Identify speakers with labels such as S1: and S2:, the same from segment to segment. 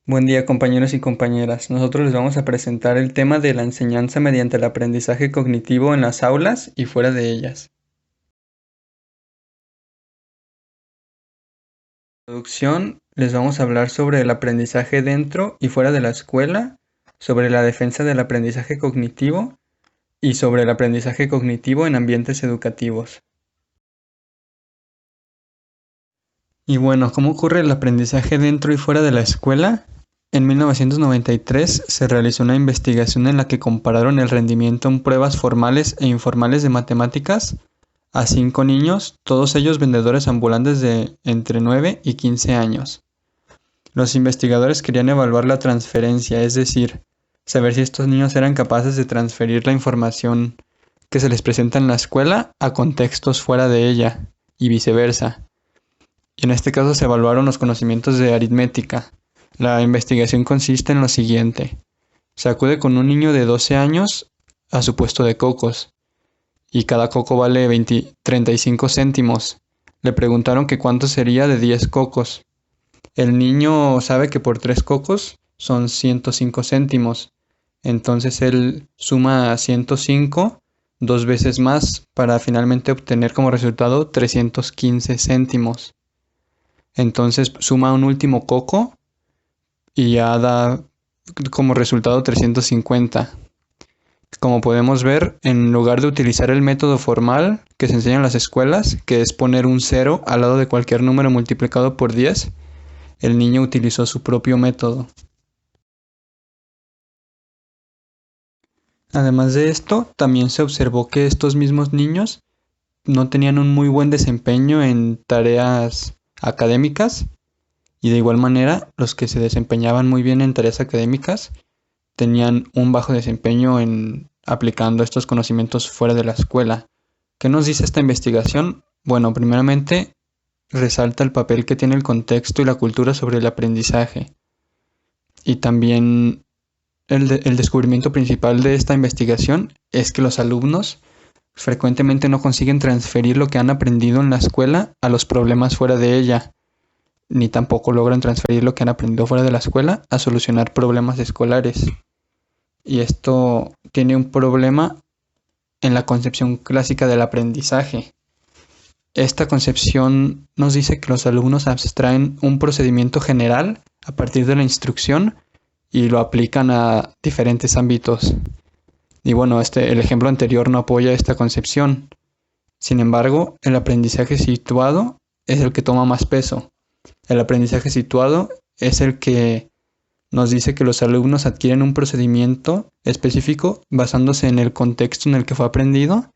S1: Buen día, compañeros y compañeras. Nosotros les vamos a presentar el tema de la enseñanza mediante el aprendizaje cognitivo en las aulas y fuera de ellas. En introducción, les vamos a hablar sobre el aprendizaje dentro y fuera de la escuela, sobre la defensa del aprendizaje cognitivo y sobre el aprendizaje cognitivo en ambientes educativos. Y bueno, ¿cómo ocurre el aprendizaje dentro y fuera de la escuela? En 1993 se realizó una investigación en la que compararon el rendimiento en pruebas formales e informales de matemáticas a 5 niños, todos ellos vendedores ambulantes de entre 9 y 15 años. Los investigadores querían evaluar la transferencia, es decir, saber si estos niños eran capaces de transferir la información que se les presenta en la escuela a contextos fuera de ella, y viceversa. Y en este caso se evaluaron los conocimientos de aritmética. La investigación consiste en lo siguiente. Se acude con un niño de 12 años a su puesto de cocos, y cada coco vale 35 céntimos. Le preguntaron que cuánto sería de 10 cocos. El niño sabe que por 3 cocos son 105 céntimos. Entonces él suma 105 dos veces más para finalmente obtener como resultado 315 céntimos. Entonces suma un último coco y ya da como resultado 350. Como podemos ver, en lugar de utilizar el método formal que se enseña en las escuelas, que es poner un 0 al lado de cualquier número multiplicado por 10, el niño utilizó su propio método. Además de esto, también se observó que estos mismos niños no tenían un muy buen desempeño en tareas académicas, y de igual manera los que se desempeñaban muy bien en tareas académicas tenían un bajo desempeño en aplicando estos conocimientos fuera de la escuela. ¿Qué nos dice esta investigación? Bueno, primeramente resalta el papel que tiene el contexto y la cultura sobre el aprendizaje. Y también el descubrimiento principal de esta investigación es que los alumnos frecuentemente no consiguen transferir lo que han aprendido en la escuela a los problemas fuera de ella, ni tampoco logran transferir lo que han aprendido fuera de la escuela a solucionar problemas escolares. Y esto tiene un problema en la concepción clásica del aprendizaje. Esta concepción nos dice que los alumnos abstraen un procedimiento general a partir de la instrucción y lo aplican a diferentes ámbitos. Y bueno, el ejemplo anterior no apoya esta concepción. Sin embargo, el aprendizaje situado es el que toma más peso. El aprendizaje situado es el que nos dice que los alumnos adquieren un procedimiento específico basándose en el contexto en el que fue aprendido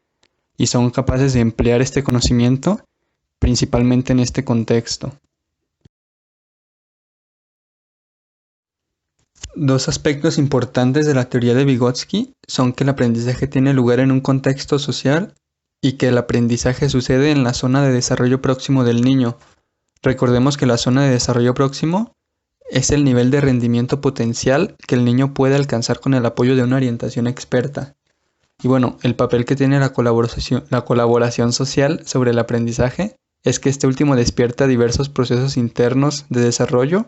S1: y son capaces de emplear este conocimiento principalmente en este contexto. Dos aspectos importantes de la teoría de Vygotsky son que el aprendizaje tiene lugar en un contexto social y que el aprendizaje sucede en la zona de desarrollo próximo del niño. Recordemos que la zona de desarrollo próximo es el nivel de rendimiento potencial que el niño puede alcanzar con el apoyo de una orientación experta. Y bueno, el papel que tiene la colaboración social sobre el aprendizaje es que este último despierta diversos procesos internos de desarrollo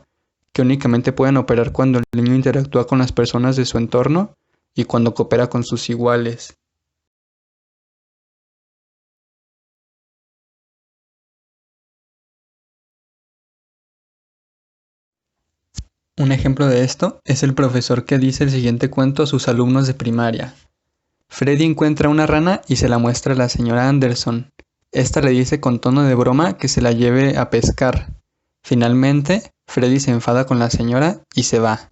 S1: que únicamente pueden operar cuando el niño interactúa con las personas de su entorno y cuando coopera con sus iguales. Un ejemplo de esto es el profesor que dice el siguiente cuento a sus alumnos de primaria. Freddy encuentra una rana y se la muestra a la señora Anderson. Esta le dice con tono de broma que se la lleve a pescar. Finalmente, Freddy se enfada con la señora y se va.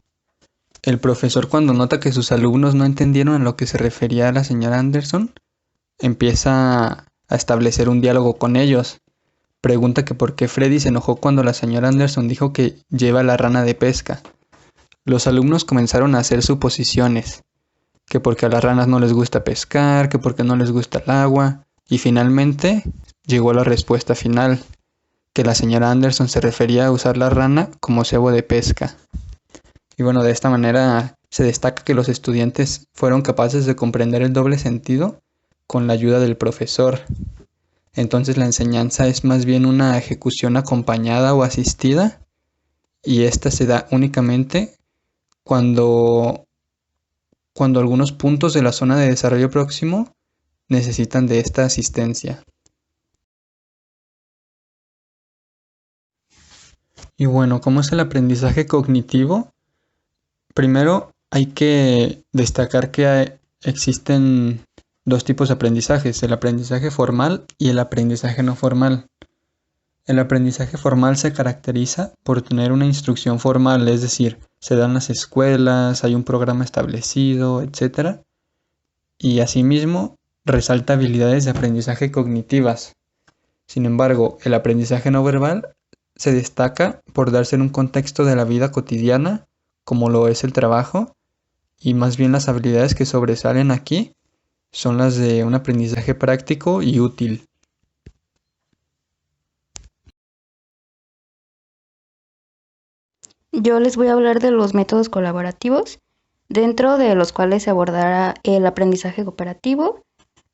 S1: El profesor, cuando nota que sus alumnos no entendieron a lo que se refería a la señora Anderson, empieza a establecer un diálogo con ellos. Pregunta que por qué Freddy se enojó cuando la señora Anderson dijo que lleva la rana de pesca. Los alumnos comenzaron a hacer suposiciones, que porque a las ranas no les gusta pescar, que porque no les gusta el agua, y finalmente llegó la respuesta final, que la señora Anderson se refería a usar la rana como cebo de pesca. Y bueno, de esta manera se destaca que los estudiantes fueron capaces de comprender el doble sentido con la ayuda del profesor. Entonces la enseñanza es más bien una ejecución acompañada o asistida, y esta se da únicamente cuando algunos puntos de la zona de desarrollo próximo necesitan de esta asistencia. Y bueno, ¿cómo es el aprendizaje cognitivo? Primero hay que destacar que existen dos tipos de aprendizajes, el aprendizaje formal y el aprendizaje no formal. El aprendizaje formal se caracteriza por tener una instrucción formal, es decir, se dan las escuelas, hay un programa establecido, etc. Y asimismo resalta habilidades de aprendizaje cognitivas. Sin embargo, el aprendizaje no verbal se destaca por darse en un contexto de la vida cotidiana, como lo es el trabajo, y más bien las habilidades que sobresalen aquí son las de un aprendizaje práctico y útil.
S2: Yo les voy a hablar de los métodos colaborativos, dentro de los cuales se abordará el aprendizaje cooperativo,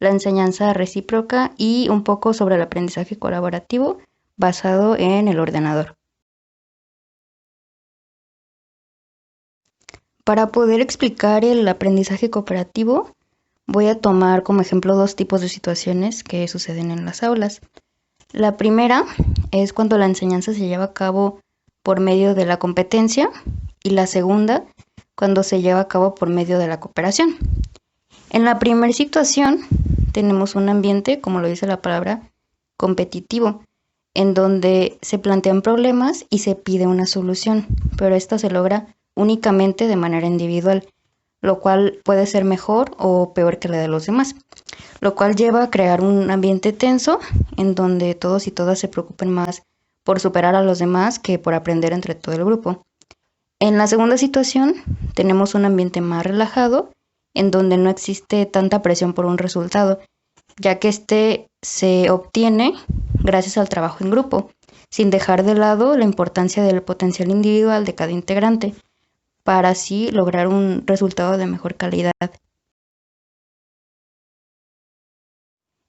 S2: la enseñanza recíproca y un poco sobre el aprendizaje colaborativo basado en el ordenador. Para poder explicar el aprendizaje cooperativo, voy a tomar como ejemplo dos tipos de situaciones que suceden en las aulas. La primera es cuando la enseñanza se lleva a cabo por medio de la competencia y la segunda cuando se lleva a cabo por medio de la cooperación. En la primera situación tenemos un ambiente, como lo dice la palabra, competitivo, en donde se plantean problemas y se pide una solución, pero esta se logra únicamente de manera individual, lo cual puede ser mejor o peor que la de los demás, lo cual lleva a crear un ambiente tenso en donde todos y todas se preocupen más por superar a los demás que por aprender entre todo el grupo. En la segunda situación tenemos un ambiente más relajado en donde no existe tanta presión por un resultado, ya que este se obtiene gracias al trabajo en grupo, sin dejar de lado la importancia del potencial individual de cada integrante, para así lograr un resultado de mejor calidad.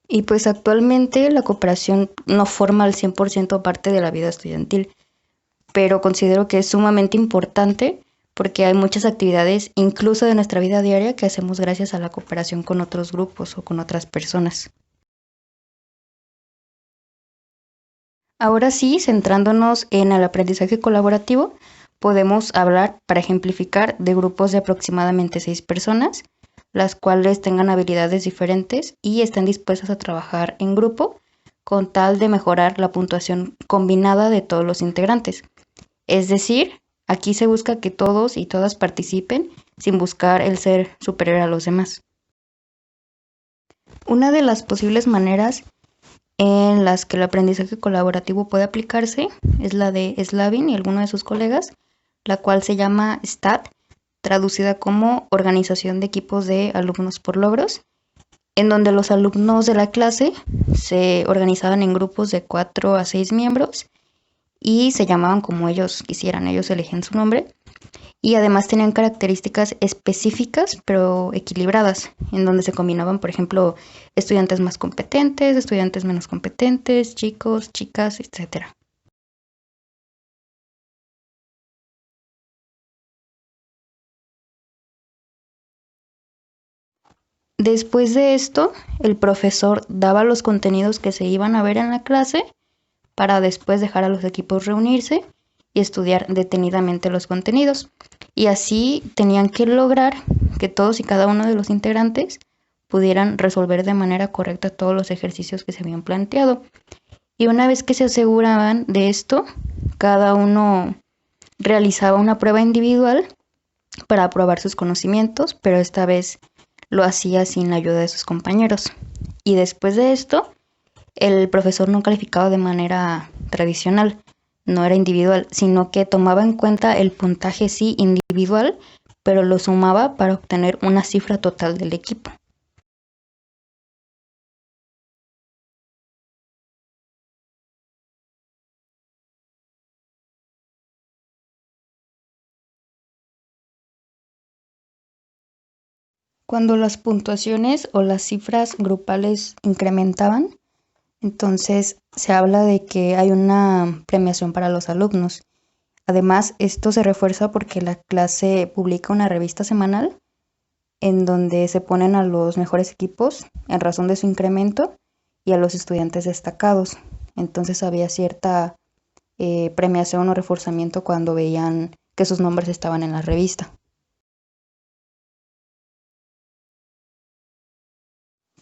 S2: Y pues actualmente la cooperación no forma al 100% parte de la vida estudiantil, pero considero que es sumamente importante porque hay muchas actividades, incluso de nuestra vida diaria, que hacemos gracias a la cooperación con otros grupos o con otras personas. Ahora sí, centrándonos en el aprendizaje colaborativo, podemos hablar, para ejemplificar, de grupos de aproximadamente 6 personas, las cuales tengan habilidades diferentes y estén dispuestas a trabajar en grupo con tal de mejorar la puntuación combinada de todos los integrantes. Es decir, aquí se busca que todos y todas participen sin buscar el ser superior a los demás. Una de las posibles maneras en las que el aprendizaje colaborativo puede aplicarse es la de Slavin y alguno de sus colegas, la cual se llama STAT, traducida como Organización de Equipos de Alumnos por Logros, en donde los alumnos de la clase se organizaban en grupos de 4 a 6 miembros y se llamaban como ellos quisieran, ellos elegían su nombre, y además tenían características específicas pero equilibradas, en donde se combinaban, por ejemplo, estudiantes más competentes, estudiantes menos competentes, chicos, chicas, etc. Después de esto, el profesor daba los contenidos que se iban a ver en la clase para después dejar a los equipos reunirse y estudiar detenidamente los contenidos. Y así tenían que lograr que todos y cada uno de los integrantes pudieran resolver de manera correcta todos los ejercicios que se habían planteado. Y una vez que se aseguraban de esto, cada uno realizaba una prueba individual para probar sus conocimientos, pero esta vez lo hacía sin la ayuda de sus compañeros. Y después de esto, el profesor no calificaba de manera tradicional, no era individual, sino que tomaba en cuenta el puntaje sí individual, pero lo sumaba para obtener una cifra total del equipo. Cuando las puntuaciones o las cifras grupales incrementaban, entonces se habla de que hay una premiación para los alumnos. Además, esto se refuerza porque la clase publica una revista semanal en donde se ponen a los mejores equipos en razón de su incremento y a los estudiantes destacados. Entonces había cierta premiación o reforzamiento cuando veían que sus nombres estaban en la revista.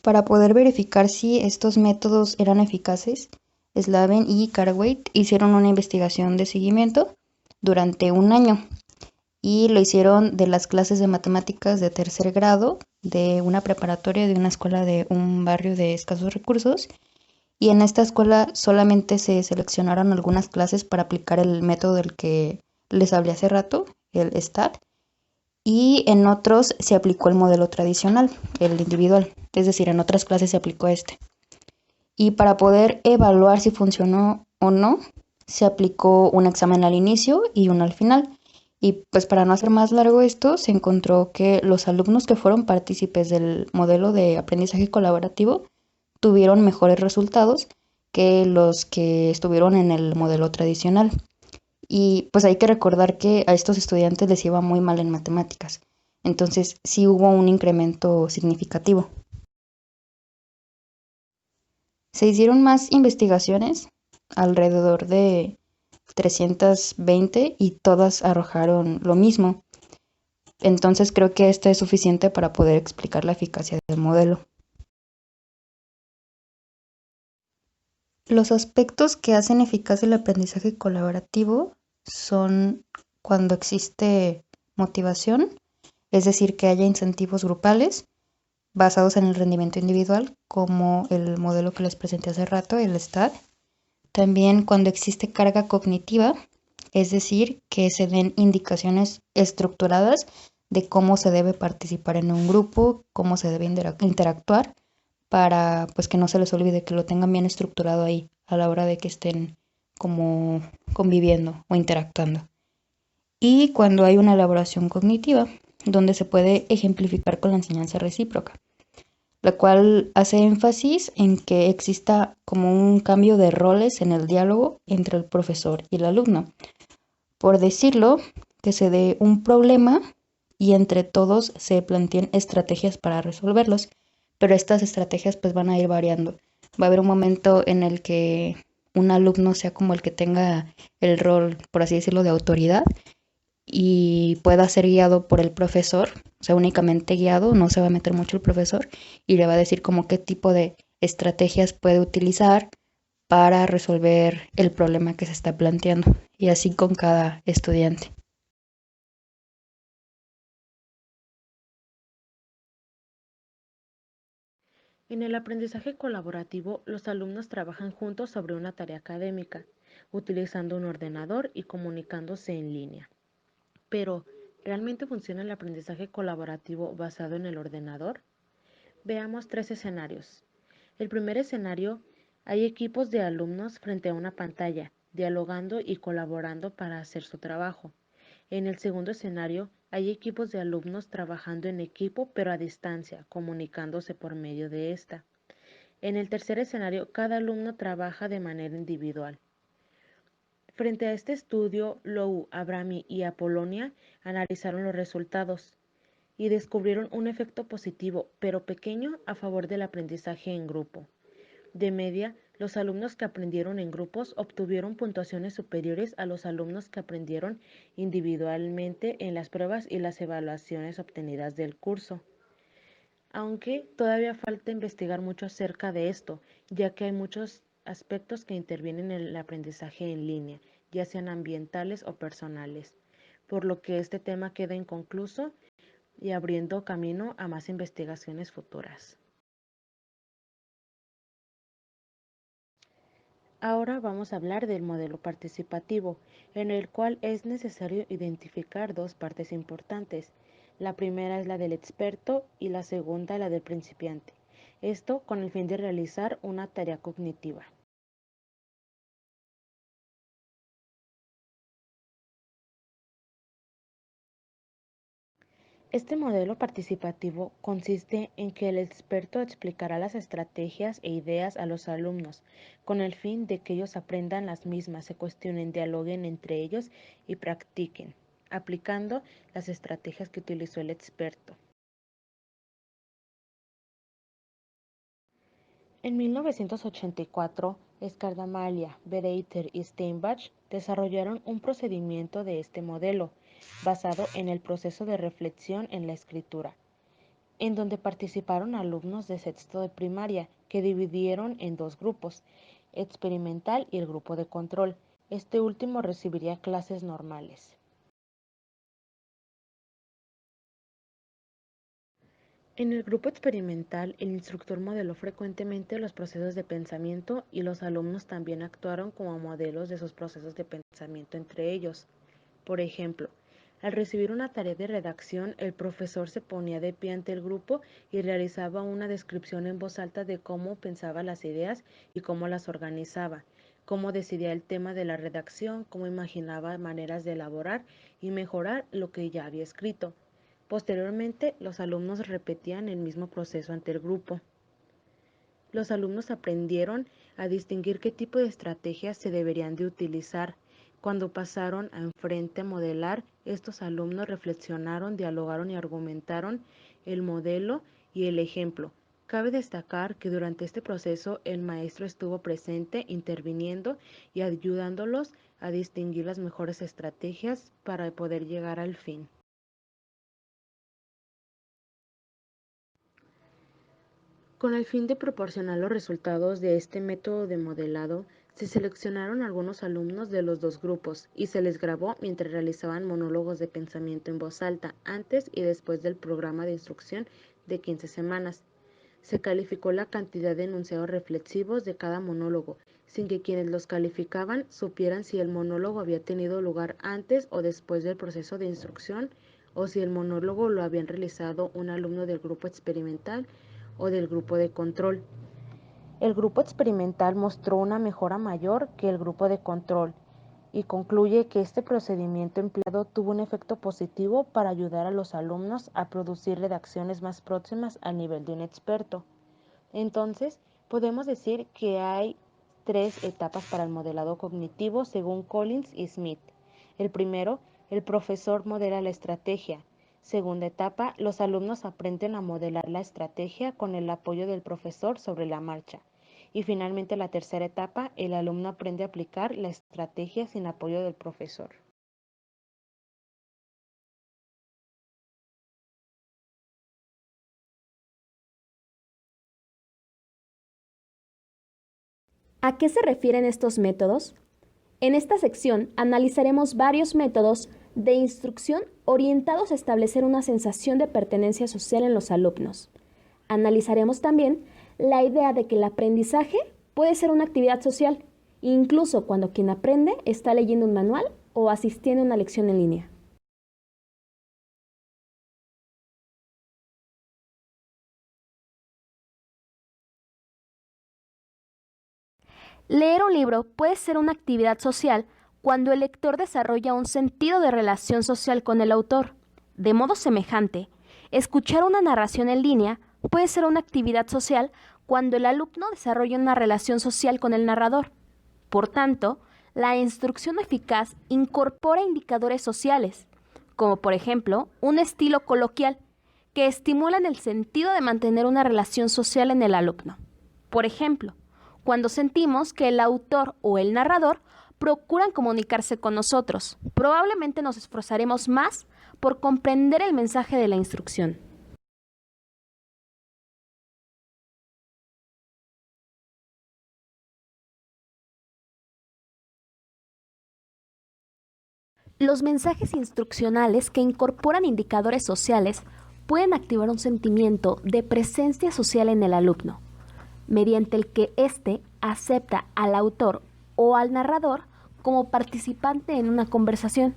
S2: Para poder verificar si estos métodos eran eficaces, Slaven y Cartwright hicieron una investigación de seguimiento durante un año y lo hicieron de las clases de matemáticas de tercer grado de una preparatoria de una escuela de un barrio de escasos recursos, y en esta escuela solamente se seleccionaron algunas clases para aplicar el método del que les hablé hace rato, el STAT, y en otros se aplicó el modelo tradicional, el individual, es decir, en otras clases se aplicó este. Y para poder evaluar si funcionó o no, se aplicó un examen al inicio y uno al final. Y pues para no hacer más largo esto, se encontró que los alumnos que fueron partícipes del modelo de aprendizaje colaborativo tuvieron mejores resultados que los que estuvieron en el modelo tradicional. Y pues hay que recordar que a estos estudiantes les iba muy mal en matemáticas. Entonces sí hubo un incremento significativo. Se hicieron más investigaciones, alrededor de 320, y todas arrojaron lo mismo. Entonces creo que esto es suficiente para poder explicar la eficacia del modelo. Los aspectos que hacen eficaz el aprendizaje colaborativo son cuando existe motivación, es decir, que haya incentivos grupales basados en el rendimiento individual, como el modelo que les presenté hace rato, el STAT. También cuando existe carga cognitiva, es decir, que se den indicaciones estructuradas de cómo se debe participar en un grupo, cómo se debe interactuar, para pues que no se les olvide, que lo tengan bien estructurado ahí a la hora de que estén como conviviendo o interactuando. Y cuando hay una elaboración cognitiva, donde se puede ejemplificar con la enseñanza recíproca, la cual hace énfasis en que exista como un cambio de roles en el diálogo entre el profesor y el alumno. Por decirlo, que se dé un problema y entre todos se planteen estrategias para resolverlos, pero estas estrategias pues van a ir variando. Va a haber un momento en el que un alumno sea como el que tenga el rol, por así decirlo, de autoridad, y pueda ser guiado por el profesor, o sea, únicamente guiado, no se va a meter mucho el profesor y le va a decir como qué tipo de estrategias puede utilizar para resolver el problema que se está planteando, y así con cada estudiante.
S3: En el aprendizaje colaborativo, los alumnos trabajan juntos sobre una tarea académica, utilizando un ordenador y comunicándose en línea. Pero, ¿realmente funciona el aprendizaje colaborativo basado en el ordenador? Veamos tres escenarios. El primer escenario, hay equipos de alumnos frente a una pantalla, dialogando y colaborando para hacer su trabajo. En el segundo escenario, hay equipos de alumnos trabajando en equipo pero a distancia, comunicándose por medio de esta. En el tercer escenario, cada alumno trabaja de manera individual. Frente a este estudio, Lou, Abrami y Apolonia analizaron los resultados y descubrieron un efecto positivo, pero pequeño, a favor del aprendizaje en grupo. De media, los alumnos que aprendieron en grupos obtuvieron puntuaciones superiores a los alumnos que aprendieron individualmente en las pruebas y las evaluaciones obtenidas del curso. Aunque todavía falta investigar mucho acerca de esto, ya que hay muchos aspectos que intervienen en el aprendizaje en línea, ya sean ambientales o personales, por lo que este tema queda inconcluso y abriendo camino a más investigaciones futuras. Ahora vamos a hablar del modelo participativo, en el cual es necesario identificar dos partes importantes. La primera es la del experto y la segunda la del principiante. Esto con el fin de realizar una tarea cognitiva. Este modelo participativo consiste en que el experto explicará las estrategias e ideas a los alumnos, con el fin de que ellos aprendan las mismas, se cuestionen, dialoguen entre ellos y practiquen, aplicando las estrategias que utilizó el experto. En 1984, Skardamalia, Bereiter y Steinbach desarrollaron un procedimiento de este modelo, basado en el proceso de reflexión en la escritura, en donde participaron alumnos de sexto de primaria, que dividieron en dos grupos, experimental y el grupo de control. Este último recibiría clases normales. En el grupo experimental, el instructor modeló frecuentemente los procesos de pensamiento y los alumnos también actuaron como modelos de esos procesos de pensamiento entre ellos. Por ejemplo, al recibir una tarea de redacción, el profesor se ponía de pie ante el grupo y realizaba una descripción en voz alta de cómo pensaba las ideas y cómo las organizaba, cómo decidía el tema de la redacción, cómo imaginaba maneras de elaborar y mejorar lo que ya había escrito. Posteriormente, los alumnos repetían el mismo proceso ante el grupo. Los alumnos aprendieron a distinguir qué tipo de estrategias se deberían de utilizar. Cuando pasaron a enfrente a modelar, estos alumnos reflexionaron, dialogaron y argumentaron el modelo y el ejemplo. Cabe destacar que durante este proceso el maestro estuvo presente, interviniendo y ayudándolos a distinguir las mejores estrategias para poder llegar al fin. Con el fin de proporcionar los resultados de este método de modelado, se seleccionaron algunos alumnos de los dos grupos y se les grabó mientras realizaban monólogos de pensamiento en voz alta antes y después del programa de instrucción de 15 semanas. Se calificó la cantidad de enunciados reflexivos de cada monólogo, sin que quienes los calificaban supieran si el monólogo había tenido lugar antes o después del proceso de instrucción, o si el monólogo lo habían realizado un alumno del grupo experimental o del grupo de control. El grupo experimental mostró una mejora mayor que el grupo de control y concluye que este procedimiento empleado tuvo un efecto positivo para ayudar a los alumnos a producir redacciones más próximas al nivel de un experto. Entonces, podemos decir que hay 3 etapas para el modelado cognitivo según Collins y Smith. El primero, el profesor modela la estrategia. Segunda etapa, los alumnos aprenden a modelar la estrategia con el apoyo del profesor sobre la marcha. Y finalmente la tercera etapa, el alumno aprende a aplicar la estrategia sin apoyo del profesor.
S4: ¿A qué se refieren estos métodos? En esta sección analizaremos varios métodos de instrucción orientados a establecer una sensación de pertenencia social en los alumnos. Analizaremos también la idea de que el aprendizaje puede ser una actividad social, incluso cuando quien aprende está leyendo un manual o asistiendo a una lección en línea. Leer un libro puede ser una actividad social cuando el lector desarrolla un sentido de relación social con el autor. De modo semejante, escuchar una narración en línea puede ser una actividad social cuando el alumno desarrolla una relación social con el narrador. Por tanto, la instrucción eficaz incorpora indicadores sociales, como por ejemplo un estilo coloquial, que estimulan el sentido de mantener una relación social en el alumno. Por ejemplo, cuando sentimos que el autor o el narrador procuran comunicarse con nosotros, probablemente nos esforzaremos más por comprender el mensaje de la instrucción. Los mensajes instruccionales que incorporan indicadores sociales pueden activar un sentimiento de presencia social en el alumno, mediante el que éste acepta al autor o al narrador como participante en una conversación.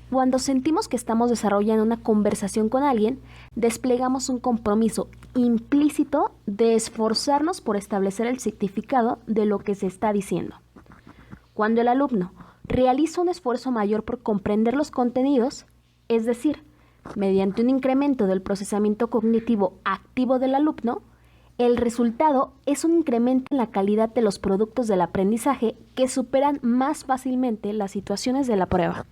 S4: Cuando sentimos que estamos desarrollando una conversación con alguien, desplegamos un compromiso implícito de esforzarnos por establecer el significado de lo que se está diciendo. Cuando el alumno realiza un esfuerzo mayor por comprender los contenidos, es decir, mediante un incremento del procesamiento cognitivo activo del alumno, el resultado es un incremento en la calidad de los productos del aprendizaje que superan más fácilmente las situaciones de la prueba.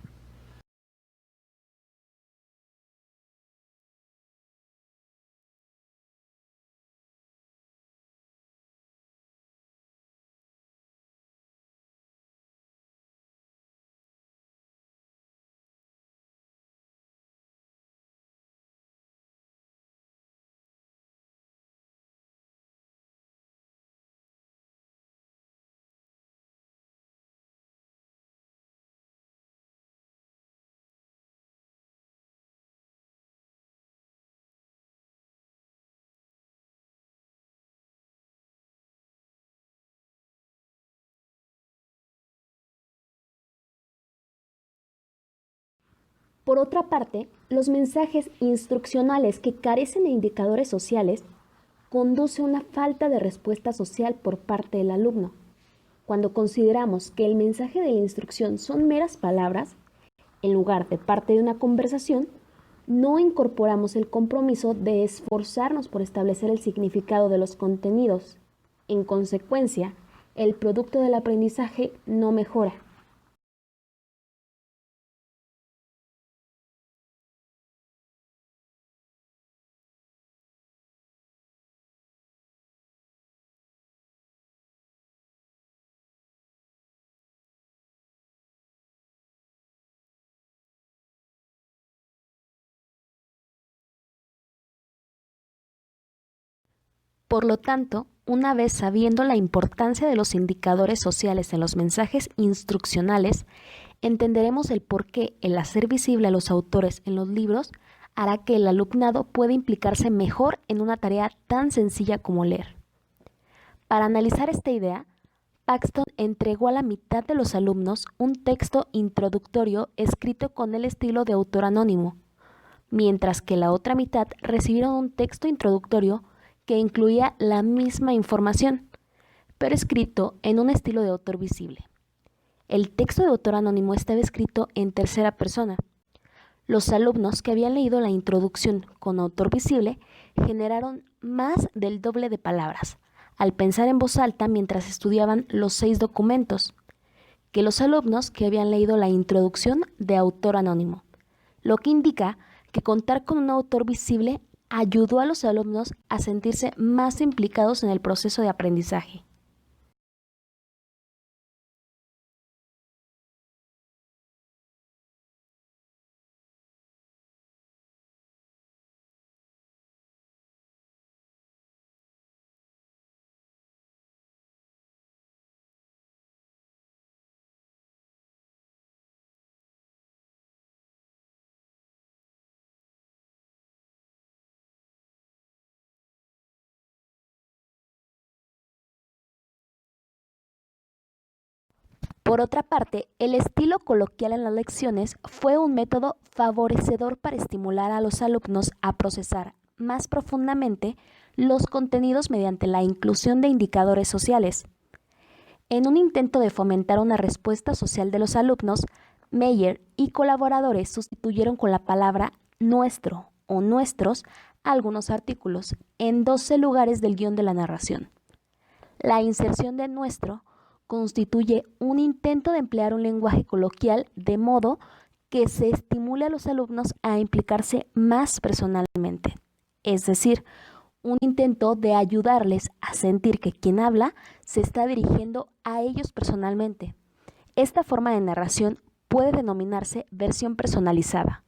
S4: Por otra parte, los mensajes instruccionales que carecen de indicadores sociales conduce a una falta de respuesta social por parte del alumno. Cuando consideramos que el mensaje de la instrucción son meras palabras, en lugar de parte de una conversación, no incorporamos el compromiso de esforzarnos por establecer el significado de los contenidos. En consecuencia, el producto del aprendizaje no mejora. Por lo tanto, una vez sabiendo la importancia de los indicadores sociales en los mensajes instruccionales, entenderemos el por qué el hacer visible a los autores en los libros hará que el alumnado pueda implicarse mejor en una tarea tan sencilla como leer. Para analizar esta idea, Paxton entregó a la mitad de los alumnos un texto introductorio escrito con el estilo de autor anónimo, mientras que la otra mitad recibieron un texto introductorio que incluía la misma información, pero escrito en un estilo de autor visible. El texto de autor anónimo estaba escrito en tercera persona. Los alumnos que habían leído la introducción con autor visible generaron más del doble de palabras al pensar en voz alta mientras estudiaban los 6 documentos que los alumnos que habían leído la introducción de autor anónimo, lo que indica que contar con un autor visible ayudó a los alumnos a sentirse más implicados en el proceso de aprendizaje. Por otra parte, el estilo coloquial en las lecciones fue un método favorecedor para estimular a los alumnos a procesar más profundamente los contenidos mediante la inclusión de indicadores sociales. En un intento de fomentar una respuesta social de los alumnos, Meyer y colaboradores sustituyeron con la palabra nuestro o nuestros algunos artículos en 12 lugares del guión de la narración. La inserción de nuestro constituye un intento de emplear un lenguaje coloquial de modo que se estimule a los alumnos a implicarse más personalmente, es decir, un intento de ayudarles a sentir que quien habla se está dirigiendo a ellos personalmente. Esta forma de narración puede denominarse versión personalizada.